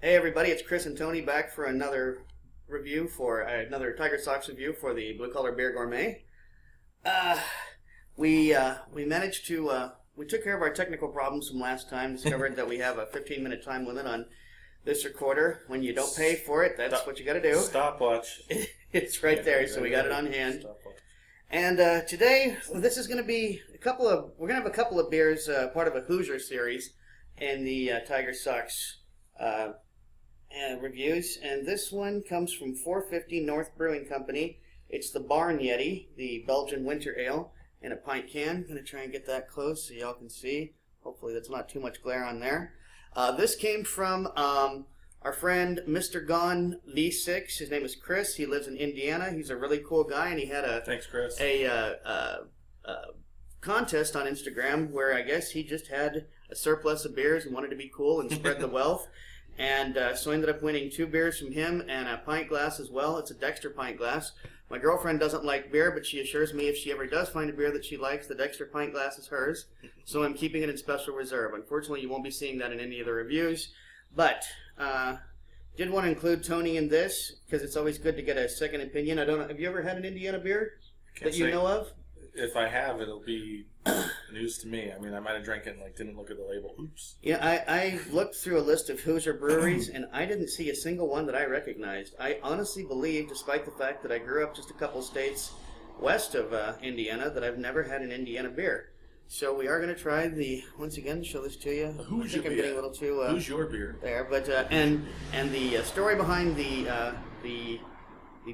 Hey everybody, it's Chris and Tony back for another another Tiger Sox review for the Blue Collar Beer Gourmet. Uh, we managed to we took care of our technical problems from last time. Discovered that we have a 15-minute time limit on this recorder. When you don't pay for it, that's what you got to do. Stopwatch. It's right there, so we got it on hand. Stopwatch. And today, this is going to be we're going to have a couple of beers, part of a Hoosier series in the Tiger Sox reviews. And this one comes from 450 North Brewing Company. It's the Barn Yeti, the Belgian winter ale, in a pint can. I'm going to try and get that close so y'all can see. Hopefully that's not too much glare on there. This came from our friend Mr. Gone V6. His name is Chris. He lives in Indiana. He's a really cool guy, and he had Thanks, Chris. a contest on Instagram where I guess he just had a surplus of beers and wanted to be cool and spread the wealth. And so I ended up winning 2 beers from him and a pint glass as well. It's a Dexter pint glass. My girlfriend doesn't like beer, but she assures me if she ever does find a beer that she likes, the Dexter pint glass is hers. So I'm keeping it in special reserve. Unfortunately, you won't be seeing that in any of the reviews. But did want to include Tony in this because it's always good to get a second opinion. I don't know. Have you ever had an Indiana beer that you know of? If I have, it'll be news to me. I mean, I might have drank it and didn't look at the label. Oops. Yeah, I looked through a list of Hoosier breweries, and I didn't see a single one that I recognized. I honestly believe, despite the fact that I grew up just a couple states west of Indiana, that I've never had an Indiana beer. So we are going to try once again, show this to you. I think I'm getting a little too... Who's your beer? There, but, and the story behind the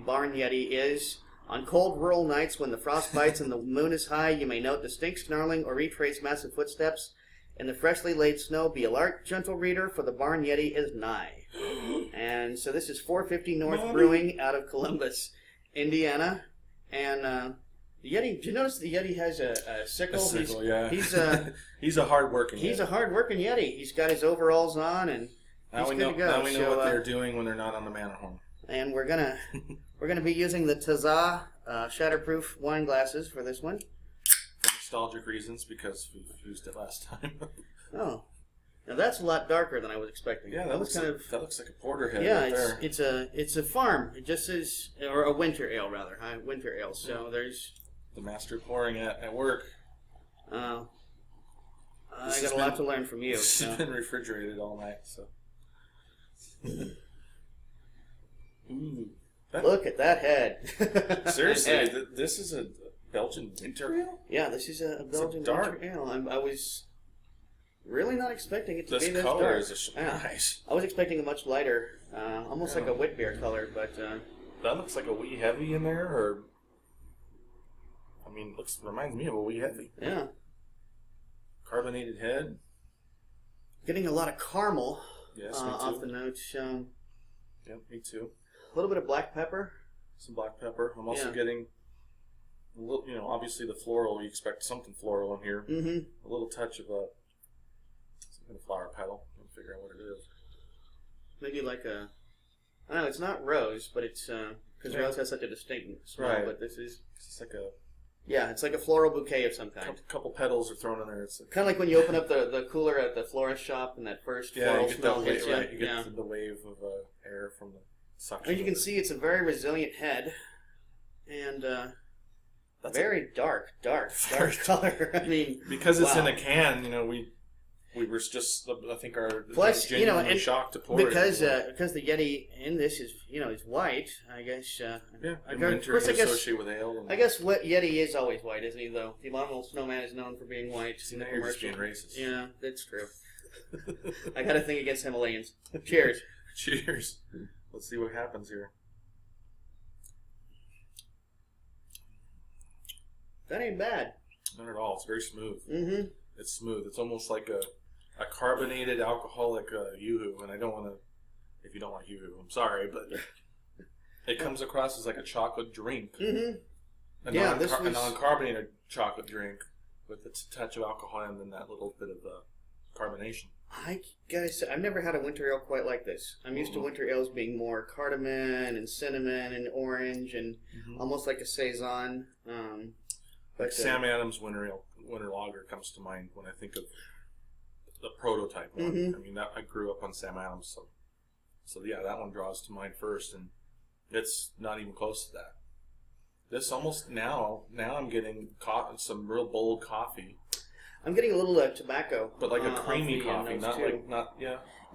Barn Yeti is... On cold rural nights when the frost bites and the moon is high, you may note distinct snarling or retrace massive footsteps in the freshly laid snow. Be alert, gentle reader, for the Barn Yeti is nigh. And so this is 450 North Brewing out of Columbus, Indiana. And the Yeti, did you notice the Yeti has a sickle? A sickle, yeah. He's a hard-working He's a hard-working Yeti. He's got his overalls on, and he's good to go. Now we know what they're doing when they're not on the Matterhorn. And we're gonna be using the Tazza shatterproof wine glasses for this one. For nostalgic reasons, because we've used it last time. Oh, now that's a lot darker than I was expecting. Yeah, that looks like a porterhead. Yeah, right there. it's a farm. It just is, or a winter ale rather, winter ale. So there's the master pouring at work. I got a lot to learn from you. This has been refrigerated all night, so. Ooh, look at that head. Seriously, this is a Belgian winter ale? Yeah, this is a Belgian winter ale. I was really not expecting it to be this color dark. Is a surprise. I was expecting a much lighter, almost like a wit beer color, but... that looks like a wee heavy in there, or... I mean, reminds me of a wee heavy. Yeah. Carbonated head. Getting a lot of caramel off the notes. Yep, me too. A little bit of black pepper. Some black pepper. I'm also getting, a little, obviously the floral. You expect something floral in here. Mm-hmm. A little touch of some kind of flower petal. I'll figure out what it is. Maybe like I don't know. It's not rose, but it's because rose has such a distinct smell. Right. But this is. It's like a. Yeah, it's like a floral bouquet of some kind. Couple petals are thrown in there. It's kind of like when you open up the cooler at the florist shop and that first floral smell hits you. Right, you get the wave of air from the suction. And you can see it's a very resilient head, and that's very dark color. I mean, because it's in a can, we were just, I think, genuinely shocked to pour because the Yeti in this is is white. I guess. Winter associated with ale. I guess what Yeti is always white, isn't he? Though the Abominable Snowman is known for being white. See, now you're just being racist. Yeah, that's true. I got a thing against Himalayans. Cheers. Cheers. Let's see what happens here. That ain't bad. Not at all. It's very smooth. Mm-hmm. It's smooth. It's almost like a carbonated alcoholic yoo-hoo, and I don't want to. If you don't like yoo-hoo, I'm sorry, but it comes across as like a chocolate drink. Mm-hmm. A non-carbonated chocolate drink with a touch of alcohol and then that little bit of carbonation. I gotta say, I've never had a winter ale quite like this. I'm used to winter ales being more cardamom and cinnamon and orange and almost like a saison. Like Sam Adams winter lager comes to mind when I think of the prototype one. I mean, I grew up on Sam Adams, so So yeah, that one draws to mind first, and it's not even close to that. This almost now I'm getting some real bold coffee. I'm getting a little tobacco, but like a creamy coffee, not.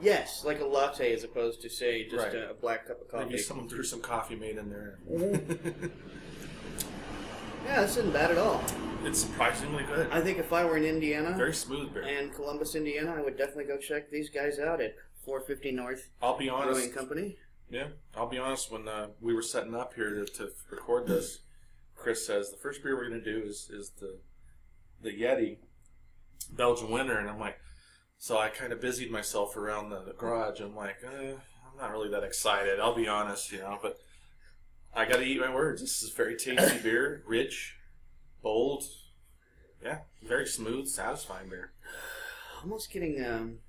Yes, like a latte as opposed to say just a black cup of coffee. Maybe someone threw some coffee made in there. Yeah, this isn't bad at all. It's surprisingly good. I think if I were in Indiana, very smooth beer, and Columbus, Indiana, I would definitely go check these guys out at 450 North. I'll be honest. Brewing Company. Yeah, I'll be honest. When we were setting up here to record this, Chris says the first beer we're going to do is the Yeti Belgian Winter, and I'm like, so I kind of busied myself around the garage. I'm like, I'm not really that excited. I'll be honest, but I got to eat my words. This is very tasty beer, rich, bold, yeah, very smooth, satisfying beer. Almost getting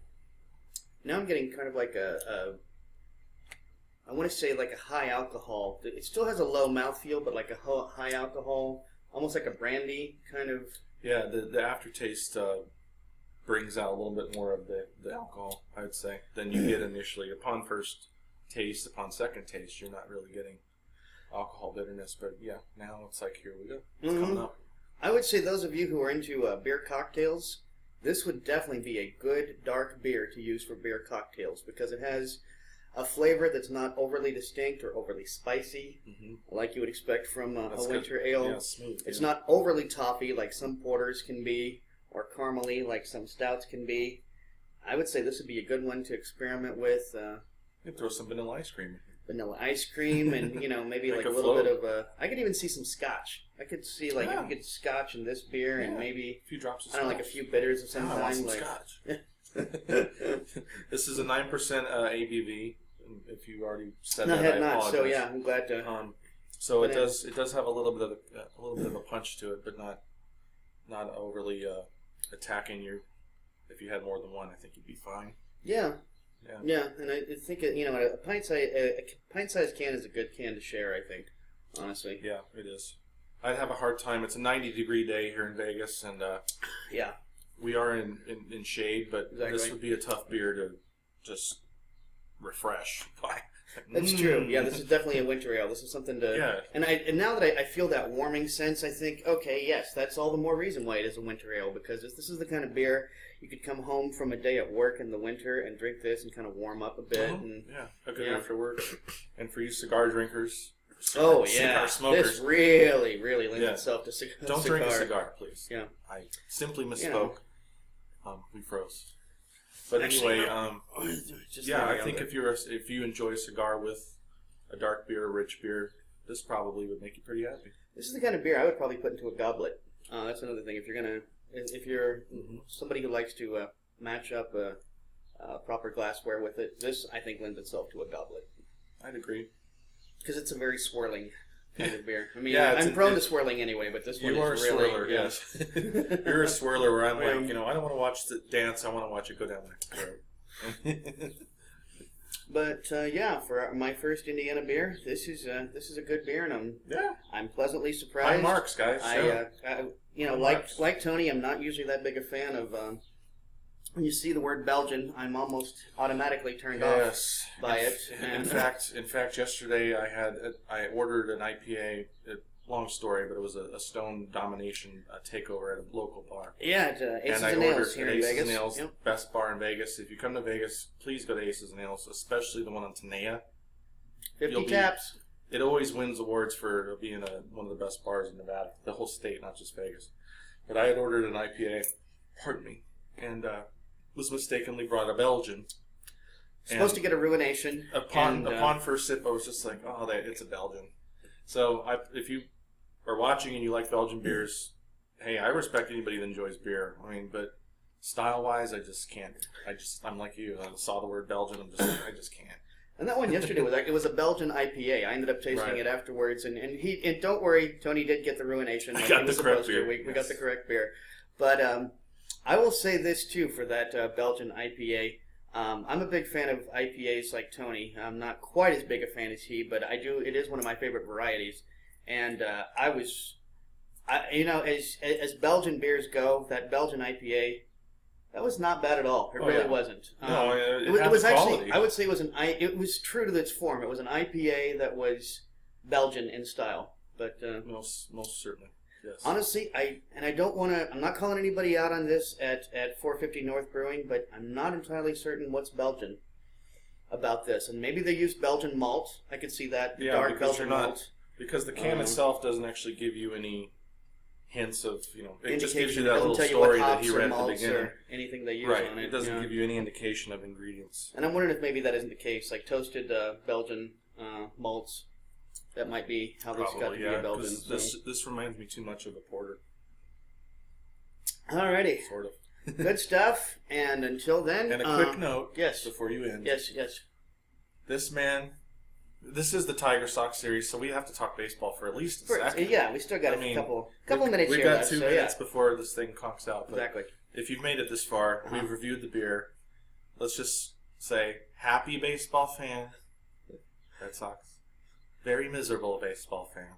now I'm getting kind of like I want to say like a high alcohol. It still has a low mouthfeel, but like a high alcohol, almost like a brandy kind of. Yeah, the aftertaste brings out a little bit more of the alcohol, I would say, than you get initially. Upon first taste, upon second taste, you're not really getting alcohol bitterness. But yeah, now it's like, here we go. It's coming up. I would say those of you who are into beer cocktails, this would definitely be a good dark beer to use for beer cocktails because it has a flavor that's not overly distinct or overly spicy, like you would expect from a winter ale. Yeah, smooth. It's not overly toffee like some porters can be, or caramely like some stouts can be. I would say this would be a good one to experiment with. You throw some vanilla ice cream. Vanilla ice cream, and maybe like a little bit of. I could even see some scotch. I could see if you get scotch in this beer, and maybe a few drops of scotch. Like a few bitters of some kind. I want some scotch. This is a 9% ABV. If you already said that, I apologize. So yeah, I'm glad to. So it does have a little bit of a punch to it, but not overly attacking you. If you had more than one, I think you'd be fine. Yeah, and I think a pint-sized can is a good can to share. I think, honestly. Yeah, it is. I'd have a hard time. It's a 90-degree day here in Vegas, and we are in shade, but this would be a tough beer to just refresh. That's true. Yeah, this is definitely a winter ale. This is something to. Yeah. And now that I feel that warming sense, I think, okay, yes, that's all the more reason why it is a winter ale, because this is the kind of beer you could come home from a day at work in the winter and drink this and kind of warm up a bit. A good after work. And for you cigar drinkers, cigar smokers, this really lends itself to cigar. Don't drink a cigar, please. Yeah. I simply misspoke. We froze. But anyway, I think if you enjoy a cigar with a dark beer, a rich beer, this probably would make you pretty happy. This is the kind of beer I would probably put into a goblet. That's another thing. If you're somebody who likes to match up a proper glassware with it, this I think lends itself to a goblet. I'd agree. Because it's a very swirling kind of beer. I mean, I'm prone to swirling anyway, but this one is really... You are a swirler, yes. You're a swirler where I'm like, I don't want to watch the dance, I want to watch it go down my throat. But, for my first Indiana beer, this is a good beer, and I'm pleasantly surprised. High marks, guys. Like Tony, I'm not usually that big a fan of... when you see the word Belgian, I'm almost automatically turned off by it. In fact, yesterday I ordered an IPA. Long story, but it was a Stone Domination takeover at a local bar. Yeah, Aces and Nails here in Vegas. Aces and Nails, best bar in Vegas. If you come to Vegas, please go to Aces and Nails, especially the one on Tenaya. 50 taps. It always wins awards for being one of the best bars in Nevada, the whole state, not just Vegas. But I had ordered an IPA, and was mistakenly brought a Belgian. Supposed to get a ruination. Upon first sip, I was just like, it's a Belgian. So if you are watching and you like Belgian beers, hey, I respect anybody that enjoys beer. I mean, but style-wise, I just can't. I'm like you. I saw the word Belgian. I just can't. And that one yesterday was a Belgian IPA. I ended up tasting it afterwards, and don't worry, Tony did get the ruination. I got the correct beer. We got the correct beer, but I will say this too for that Belgian IPA. I'm a big fan of IPAs like Tony. I'm not quite as big a fan as he, but it is one of my favorite varieties. And as Belgian beers go, that Belgian IPA, That was not bad at all. It really wasn't. No, it was quality. actually. I would say it was true to its form. It was an IPA that was Belgian in style, but most certainly. Yes. Honestly, I don't want to. I'm not calling anybody out on this at 450 North Brewing, but I'm not entirely certain what's Belgian about this. And maybe they use Belgian malt. I could see that dark Belgian malt. Because the can itself doesn't actually give you any hints of, it just gives you Indication. that It doesn't little tell you what story that hops he or read at the malts beginning. or anything they use Right. on it. It doesn't give you any indication of ingredients. And I'm wondering if maybe that isn't the case. Like toasted Belgian malts. That might be how this got to be a Belgian. This reminds me too much of a porter. Alrighty. Sort of. Good stuff. And until then... And a quick note yes. before you end. Yes. This is the Tiger Sock series, so we have to talk baseball for at least a second. Yeah, we still got a couple minutes We've here. We've got 2 minutes before this thing conks out. But exactly. If you've made it this far, we've reviewed the beer. Let's just say, happy baseball fan, Red Sox. Very miserable baseball fan.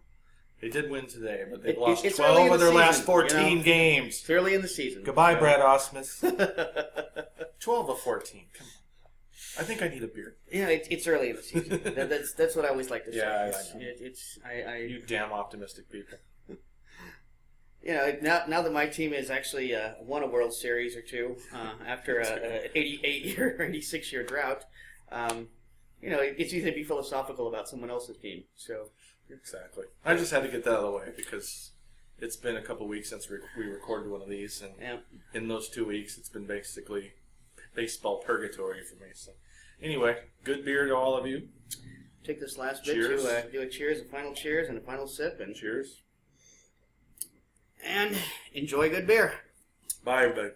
They did win today, but they've lost 12 of their last 14 games. It's early in the season. Goodbye, Brad Osmus. 12 of 14. Come on. I think I need a beer. Yeah, it's early in the season. That's what I always like to say. Yeah, I know. You damn optimistic people. Now that my team has actually won a World Series or two after an 88-year or 86-year drought, it's easy to be philosophical about someone else's team. So exactly. I just had to get that out of the way because it's been a couple weeks since we recorded one of these, and in those 2 weeks, it's been basically baseball purgatory for me. So, anyway, good beer to all of you. Take this last bit to do a cheers, a final cheers, and a final sip, and cheers. And enjoy good beer. Bye, everybody.